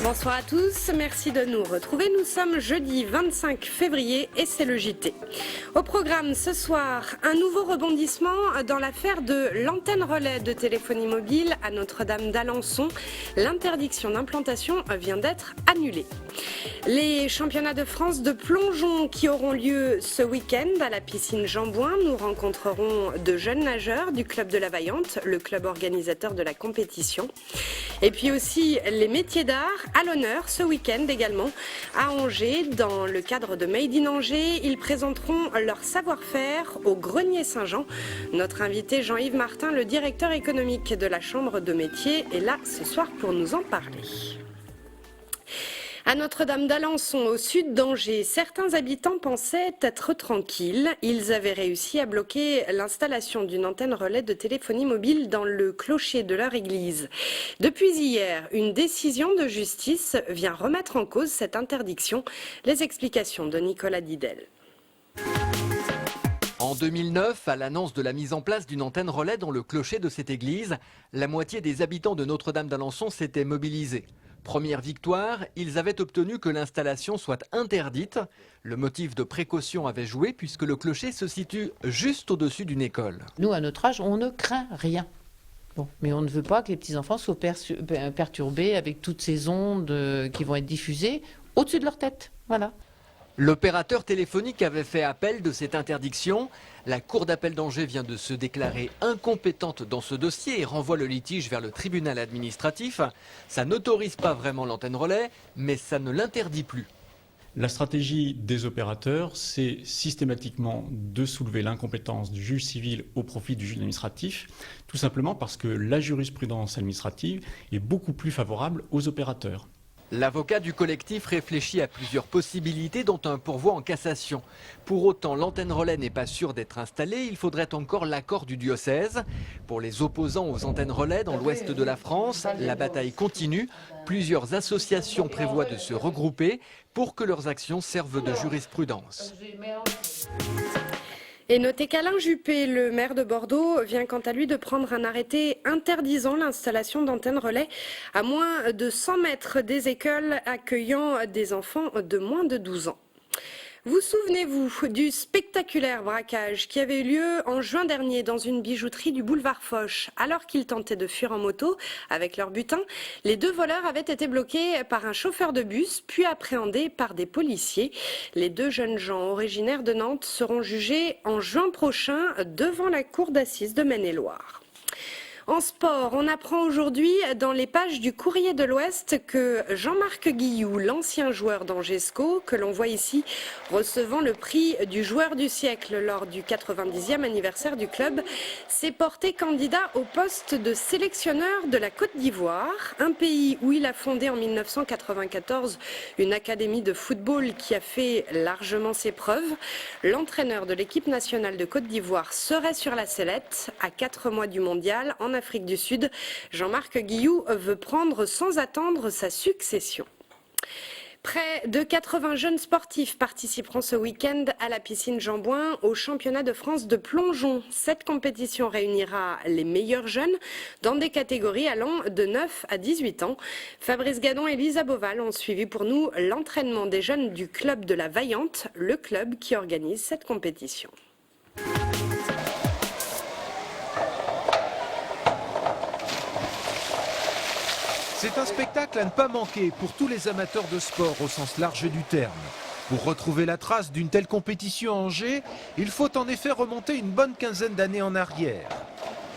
Bonsoir à tous, merci de nous retrouver. Nous sommes jeudi 25 février et c'est le JT. Au programme ce soir, un nouveau rebondissement dans l'affaire de l'antenne relais de téléphonie mobile à Notre-Dame d'Alençon. L'interdiction d'implantation vient d'être annulée. Les championnats de France de plongeon qui auront lieu ce week-end à la piscine Jean Bouin. Nous rencontrerons de jeunes nageurs du club de la Vaillante, le club organisateur de la compétition. Et puis aussi les métiers d'art à l'honneur ce week-end également à Angers. Dans le cadre de Made in Angers, ils présenteront leur savoir-faire au Grenier Saint-Jean. Notre invité Jean-Yves Martin, le directeur économique de la Chambre de métiers, est là ce soir pour nous en parler. À Notre-Dame d'Alençon, au sud d'Angers, certains habitants pensaient être tranquilles. Ils avaient réussi à bloquer l'installation d'une antenne relais de téléphonie mobile dans le clocher de leur église. Depuis hier, une décision de justice vient remettre en cause cette interdiction. Les explications de Nicolas Didel. En 2009, à l'annonce de la mise en place d'une antenne relais dans le clocher de cette église, la moitié des habitants de Notre-Dame d'Alençon s'étaient mobilisés. Première victoire, ils avaient obtenu que l'installation soit interdite. Le motif de précaution avait joué puisque le clocher se situe juste au-dessus d'une école. Nous, à notre âge, on ne craint rien. Bon, mais on ne veut pas que les petits-enfants soient perturbés avec toutes ces ondes qui vont être diffusées au-dessus de leur tête. Voilà. L'opérateur téléphonique avait fait appel de cette interdiction. La Cour d'appel d'Angers vient de se déclarer incompétente dans ce dossier et renvoie le litige vers le tribunal administratif. Ça n'autorise pas vraiment l'antenne relais, mais ça ne l'interdit plus. La stratégie des opérateurs, c'est systématiquement de soulever l'incompétence du juge civil au profit du juge administratif, tout simplement parce que la jurisprudence administrative est beaucoup plus favorable aux opérateurs. L'avocat du collectif réfléchit à plusieurs possibilités, dont un pourvoi en cassation. Pour autant, l'antenne relais n'est pas sûre d'être installée. Il faudrait encore l'accord du diocèse. Pour les opposants aux antennes relais dans l'ouest de la France, la bataille continue. Plusieurs associations prévoient de se regrouper pour que leurs actions servent de jurisprudence. Et notez qu'Alain Juppé, le maire de Bordeaux, vient quant à lui de prendre un arrêté interdisant l'installation d'antennes relais à moins de 100 mètres des écoles accueillant des enfants de moins de 12 ans. Vous souvenez-vous du spectaculaire braquage qui avait eu lieu en juin dernier dans une bijouterie du boulevard Foch? Alors qu'ils tentaient de fuir en moto avec leur butin, les deux voleurs avaient été bloqués par un chauffeur de bus, puis appréhendés par des policiers. Les deux jeunes gens originaires de Nantes seront jugés en juin prochain devant la cour d'assises de Maine-et-Loire. En sport, on apprend aujourd'hui dans les pages du Courrier de l'Ouest que Jean-Marc Guilloux, l'ancien joueur d'Angesco, que l'on voit ici recevant le prix du joueur du siècle lors du 90e anniversaire du club, s'est porté candidat au poste de sélectionneur de la Côte d'Ivoire, un pays où il a fondé en 1994 une académie de football qui a fait largement ses preuves. L'entraîneur de l'équipe nationale de Côte d'Ivoire serait sur la sellette à 4 mois du mondial en Afrique du Sud. Jean-Marc Guilloux veut prendre sans attendre sa succession. Près de 80 jeunes sportifs participeront ce week-end à la piscine Jean Bouin au championnat de France de plongeon. Cette compétition réunira les meilleurs jeunes dans des catégories allant de 9 à 18 ans. Fabrice Gadon et Lisa Boval ont suivi pour nous l'entraînement des jeunes du club de la Vaillante, le club qui organise cette compétition. C'est un spectacle à ne pas manquer pour tous les amateurs de sport au sens large du terme. Pour retrouver la trace d'une telle compétition à Angers, il faut en effet remonter une bonne quinzaine d'années en arrière.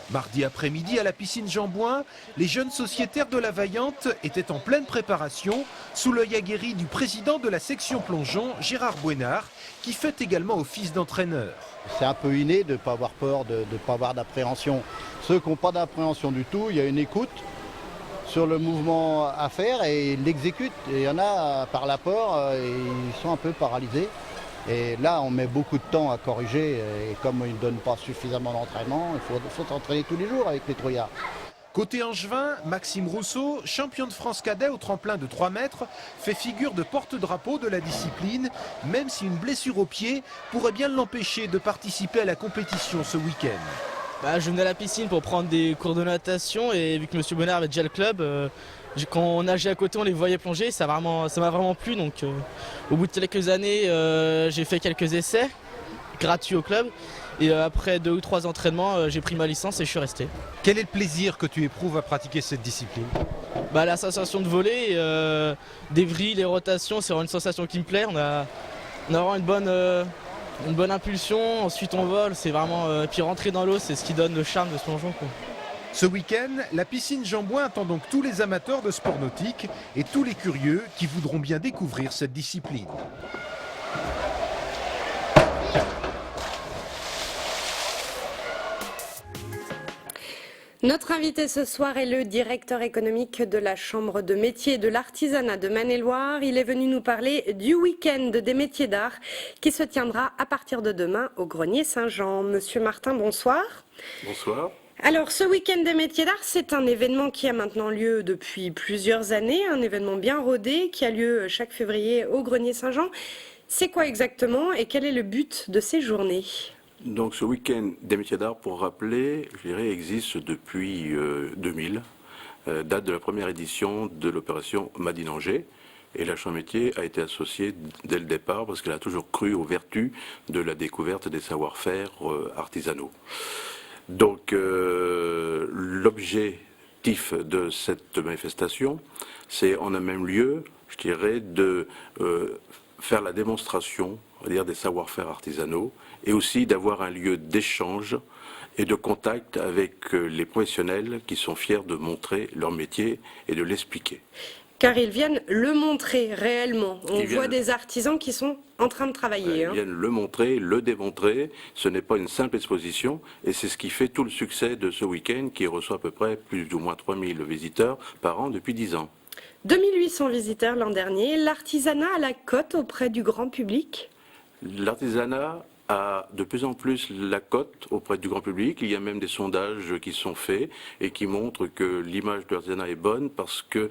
Mardi après-midi à la piscine Jean Bouin, les jeunes sociétaires de la Vaillante étaient en pleine préparation sous l'œil aguerri du président de la section plongeon, Gérard Bouénard, qui fait également office d'entraîneur. C'est un peu inné de ne pas avoir peur, de ne pas avoir d'appréhension. Ceux qui n'ont pas d'appréhension du tout, il y a une écoute sur le mouvement à faire et ils l'exécutent. Et il y en a par la peur, ils sont un peu paralysés. Et là, on met beaucoup de temps à corriger. Et comme ils ne donnent pas suffisamment d'entraînement, il faut s'entraîner tous les jours avec les trouillards. Côté angevin, Maxime Rousseau, champion de France cadet au tremplin de 3 mètres, fait figure de porte-drapeau de la discipline, même si une blessure au pied pourrait bien l'empêcher de participer à la compétition ce week-end. Je venais à la piscine pour prendre des cours de natation et vu que M. Bonnard avait déjà le club, Quand on nageait à côté, on les voyait plonger, ça m'a vraiment plu. Donc au bout de quelques années, j'ai fait quelques essais gratuits au club. Et après 2 ou 3 entraînements, j'ai pris ma licence et je suis resté. Quel est le plaisir que tu éprouves à pratiquer cette discipline? La sensation de voler, des vrilles, les rotations, c'est vraiment une sensation qui me plaît. On a vraiment une bonne impulsion, ensuite on vole, c'est vraiment... puis rentrer dans l'eau, c'est ce qui donne le charme de ce plongeon, quoi. Ce week-end, la piscine Jean-Bouin attend donc tous les amateurs de sport nautique et tous les curieux qui voudront bien découvrir cette discipline. Notre invité ce soir est le directeur économique de la Chambre de métiers et de l'artisanat de Maine-et-Loire. Il est venu nous parler du week-end des métiers d'art qui se tiendra à partir de demain au Grenier Saint-Jean. Monsieur Martin, bonsoir. Bonsoir. Alors, ce week-end des métiers d'art, c'est un événement qui a maintenant lieu depuis plusieurs années, un événement bien rodé qui a lieu chaque février au Grenier Saint-Jean. C'est quoi exactement et quel est le but de ces journées ? Donc ce week-end des métiers d'art, pour rappeler, je dirais, existe depuis 2000, date de la première édition de l'opération Made in Angers. Et la Chambre métier a été associée dès le départ parce qu'elle a toujours cru aux vertus de la découverte des savoir-faire artisanaux. Donc l'objectif de cette manifestation, c'est en un même lieu, je dirais, de faire la démonstration, on va dire, des savoir-faire artisanaux et aussi d'avoir un lieu d'échange et de contact avec les professionnels qui sont fiers de montrer leur métier et de l'expliquer. Car ils viennent le montrer réellement. On voit des artisans qui sont en train de travailler. Ils viennent le montrer, le démontrer. Ce n'est pas une simple exposition et c'est ce qui fait tout le succès de ce week-end qui reçoit à peu près plus ou moins 3000 visiteurs par an depuis 10 ans. 2800 visiteurs l'an dernier. L'artisanat a la cote auprès du grand public ? L'artisanat a de plus en plus la cote auprès du grand public. Il y a même des sondages qui sont faits et qui montrent que l'image de l'artisanat est bonne parce qu'il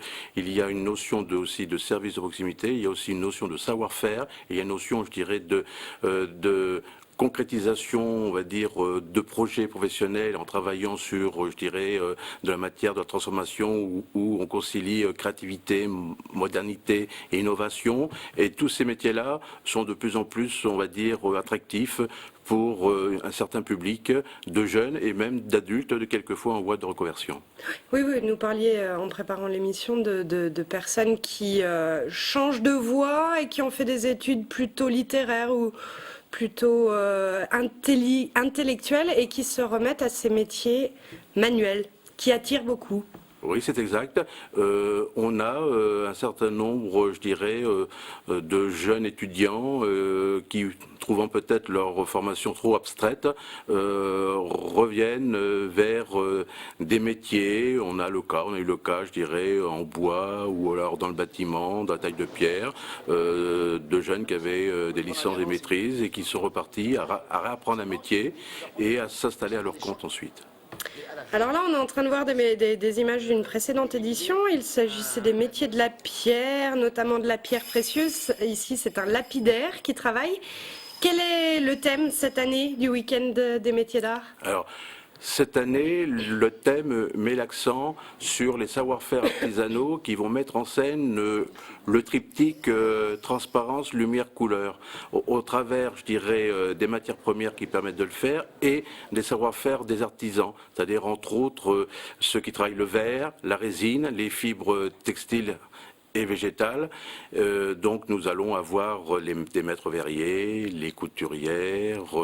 y a une notion aussi de service de proximité, il y a aussi une notion de savoir-faire, et il y a une notion, je dirais, de concrétisation, on va dire, de projets professionnels en travaillant sur, je dirais, de la matière de la transformation où on concilie créativité, modernité et innovation. Et tous ces métiers-là sont de plus en plus, on va dire, attractifs pour un certain public de jeunes et même d'adultes, quelquefois en voie de reconversion. Oui, nous parliez en préparant l'émission de personnes qui changent de voie et qui ont fait des études plutôt littéraires ou plutôt intellectuels et qui se remettent à ces métiers manuels qui attirent beaucoup. Oui, c'est exact. On a un certain nombre, je dirais, de jeunes étudiants qui, trouvant peut-être leur formation trop abstraite, reviennent vers des métiers. On a eu le cas, je dirais, en bois ou alors dans le bâtiment, dans la taille de pierre, de jeunes qui avaient des licences et maîtrises et qui sont repartis à réapprendre un métier et à s'installer à leur compte ensuite. Alors là, on est en train de voir des images d'une précédente édition. Il s'agissait des métiers de la pierre, notamment de la pierre précieuse. Ici, c'est un lapidaire qui travaille. Quel est le thème cette année du week-end des métiers d'art ? Alors, cette année, le thème met l'accent sur les savoir-faire artisanaux qui vont mettre en scène le triptyque transparence, lumière, couleur, au travers, je dirais, des matières premières qui permettent de le faire et des savoir-faire des artisans, c'est-à-dire entre autres ceux qui travaillent le verre, la résine, les fibres textiles et végétales. Donc nous allons avoir des maîtres verriers, les couturières,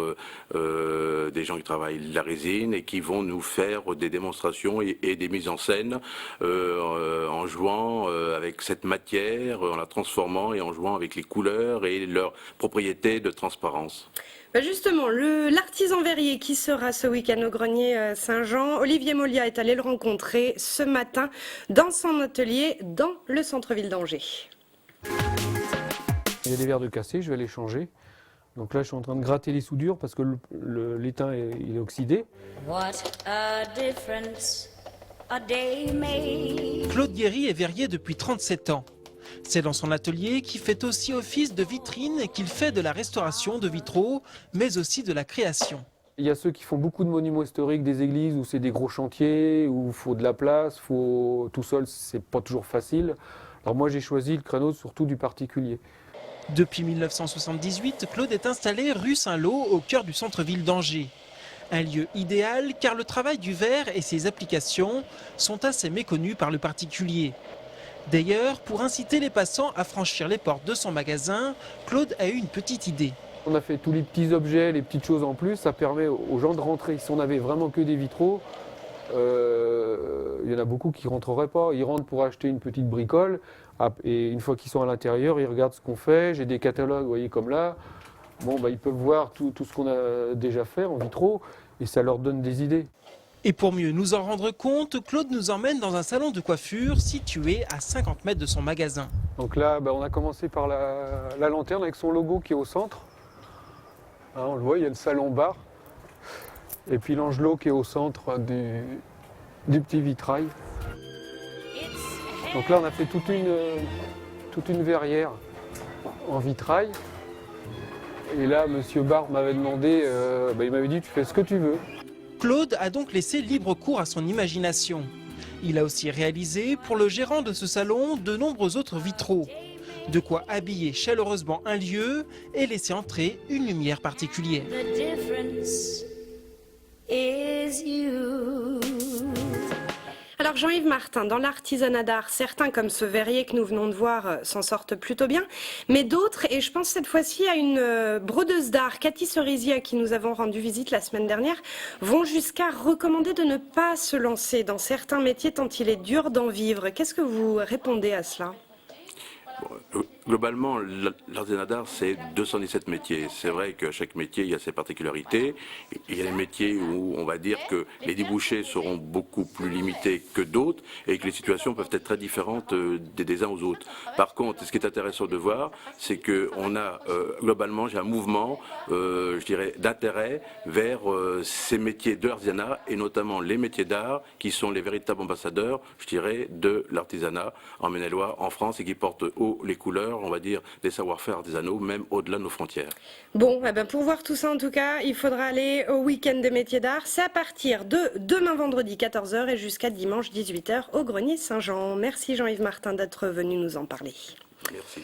des gens qui travaillent la résine et qui vont nous faire des démonstrations et des mises en scène en jouant avec cette matière, en la transformant et en jouant avec les couleurs et leurs propriétés de transparence. Justement, l'artisan verrier qui sera ce week-end au Grenier Saint-Jean, Olivier Molia est allé le rencontrer ce matin dans son atelier dans le centre-ville d'Angers. Il y a des verres de cassé, je vais les changer. Donc là, je suis en train de gratter les soudures parce que l'étain il est oxydé. What a difference a day made. Claude Guéry est verrier depuis 37 ans. C'est dans son atelier qui fait aussi office de vitrine qu'il fait de la restauration de vitraux, mais aussi de la création. Il y a ceux qui font beaucoup de monuments historiques, des églises où c'est des gros chantiers, où il faut de la place, tout seul c'est pas toujours facile. Alors moi j'ai choisi le créneau surtout du particulier. Depuis 1978, Claude est installé rue Saint-Lô, au cœur du centre-ville d'Angers. Un lieu idéal car le travail du verre et ses applications sont assez méconnus par le particulier. D'ailleurs, pour inciter les passants à franchir les portes de son magasin, Claude a eu une petite idée. On a fait tous les petits objets, les petites choses en plus, ça permet aux gens de rentrer. Si on avait vraiment que des vitraux, il y en a beaucoup qui ne rentreraient pas. Ils rentrent pour acheter une petite bricole et une fois qu'ils sont à l'intérieur, ils regardent ce qu'on fait. J'ai des catalogues, vous voyez, comme là. Bon, ils peuvent voir tout ce qu'on a déjà fait en vitraux et ça leur donne des idées. Et pour mieux nous en rendre compte, Claude nous emmène dans un salon de coiffure situé à 50 mètres de son magasin. Donc là, on a commencé par la lanterne avec son logo qui est au centre. Hein, on le voit, il y a le salon bar. Et puis l'angelot qui est au centre du petit vitrail. Donc là, on a fait toute une verrière en vitrail. Et là, monsieur Bar m'avait demandé, il m'avait dit, tu fais ce que tu veux. Claude a donc laissé libre cours à son imagination. Il a aussi réalisé, pour le gérant de ce salon, de nombreux autres vitraux. De quoi habiller chaleureusement un lieu et laisser entrer une lumière particulière. The difference is you. Alors Jean-Yves Martin, dans l'artisanat d'art, certains comme ce verrier que nous venons de voir s'en sortent plutôt bien, mais d'autres, et je pense cette fois-ci à une brodeuse d'art, Cathy Cerisier, à qui nous avons rendu visite la semaine dernière, vont jusqu'à recommander de ne pas se lancer dans certains métiers tant il est dur d'en vivre. Qu'est-ce que vous répondez à cela ? Globalement, l'artisanat d'art, c'est 217 métiers. C'est vrai qu'à chaque métier, il y a ses particularités. Il y a des métiers où on va dire que les débouchés seront beaucoup plus limités que d'autres et que les situations peuvent être très différentes des uns aux autres. Par contre, ce qui est intéressant de voir, c'est qu'on a globalement, j'ai un mouvement, je dirais, d'intérêt vers ces métiers de l'artisanat et notamment les métiers d'art qui sont les véritables ambassadeurs, je dirais, de l'artisanat en Maine-et-Loire, en France et qui portent haut les couleurs, on va dire, des savoir-faire artisanaux, même au-delà de nos frontières. Bon, pour voir tout ça en tout cas, il faudra aller au week-end des métiers d'art. C'est à partir de demain vendredi 14h et jusqu'à dimanche 18h au Grenier Saint-Jean. Merci Jean-Yves Martin d'être venu nous en parler. Merci.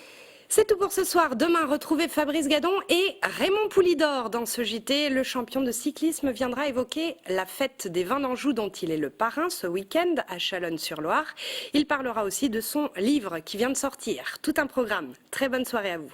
C'est tout pour ce soir. Demain, retrouvez Fabrice Gadon et Raymond Poulidor dans ce JT. Le champion de cyclisme viendra évoquer la fête des vins d'Anjou dont il est le parrain ce week-end à Chalonnes-sur-Loire. Il parlera aussi de son livre qui vient de sortir. Tout un programme. Très bonne soirée à vous.